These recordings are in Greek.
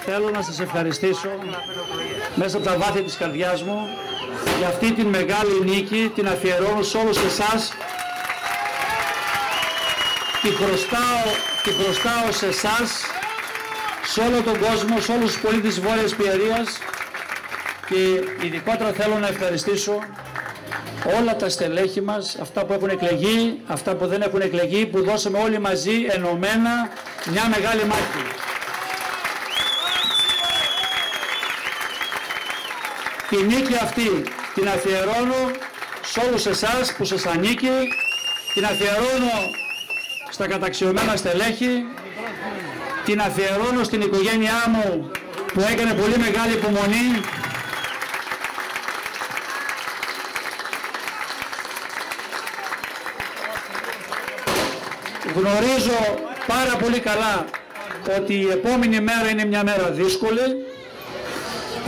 Θέλω να σας ευχαριστήσω μέσα από τα βάθη της καρδιάς μου για αυτή την μεγάλη νίκη, την αφιερώνω σε όλους εσάς, τη χρωστάω σε εσάς, σε όλο τον κόσμο, σε όλους τους πολίτες της Βόρειας Πιερίας και ειδικότερα θέλω να ευχαριστήσω όλα τα στελέχη μας, αυτά που έχουν εκλεγεί, αυτά που δεν έχουν εκλεγεί, που δώσαμε όλοι μαζί ενωμένα μια μεγάλη μάχη. Τη νίκη αυτή την αφιερώνω σε όλους εσάς που σας ανήκει, την αφιερώνω στα καταξιωμένα στελέχη, την αφιερώνω στην οικογένειά μου που έκανε πολύ μεγάλη υπομονή. Γνωρίζω πάρα πολύ καλά ότι η επόμενη μέρα είναι μια μέρα δύσκολη.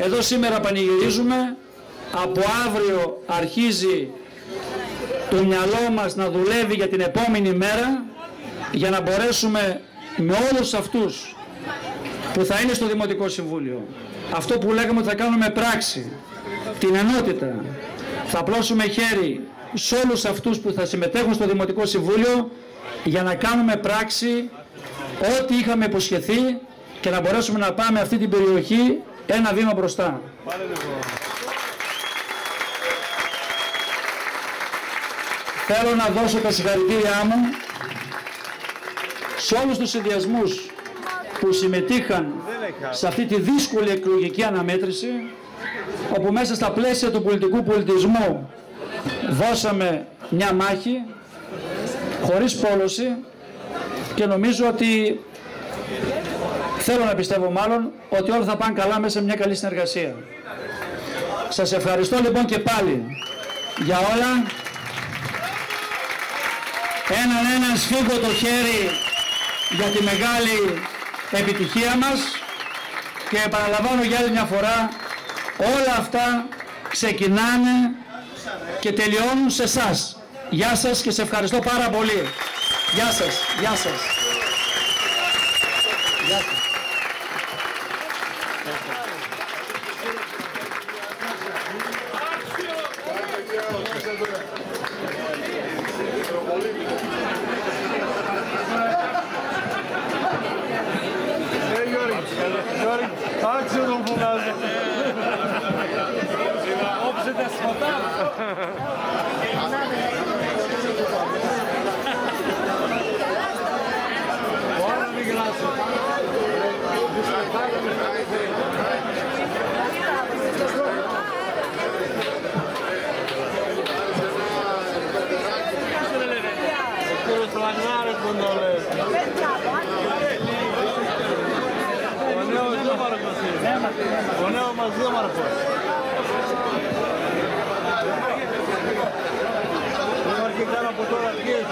Εδώ σήμερα πανηγυρίζουμε, από αύριο αρχίζει το μυαλό μας να δουλεύει για την επόμενη μέρα, για να μπορέσουμε με όλους αυτούς που θα είναι στο Δημοτικό Συμβούλιο, αυτό που λέγαμε ότι θα κάνουμε πράξη, την ενότητα, θα απλώσουμε χέρι σε όλους αυτούς που θα συμμετέχουν στο Δημοτικό Συμβούλιο για να κάνουμε πράξη ό,τι είχαμε υποσχεθεί και να μπορέσουμε να πάμε αυτή την περιοχή ένα βήμα μπροστά. Θέλω να δώσω τα συγχαρητήριά μου σε όλους τους συνδυασμούς που συμμετείχαν σε αυτή τη δύσκολη εκλογική αναμέτρηση, όπου μέσα στα πλαίσια του πολιτικού πολιτισμού δώσαμε μια μάχη χωρίς πόλωση και νομίζω ότι, θέλω να πιστεύω μάλλον, ότι όλα θα πάνε καλά μέσα σε μια καλή συνεργασία. Σας ευχαριστώ λοιπόν και πάλι για όλα. Έναν σφίγγω το χέρι για τη μεγάλη επιτυχία μας και επαναλαμβάνω για άλλη μια φορά, όλα αυτά ξεκινάνε και τελειώνουν σε εσάς. Γεια σας και σε ευχαριστώ πάρα πολύ. Γεια σας. Γεια σας. Γεια σας. Άξιο τον φωνάζω. Όψετε σφωτά. Ωραία μην γλάσω. Ο κύριος Λαγνάρης που το λέει. Ο νέος μας δήμαρχος. Υπάρχει καν από τώρα αρχίζει.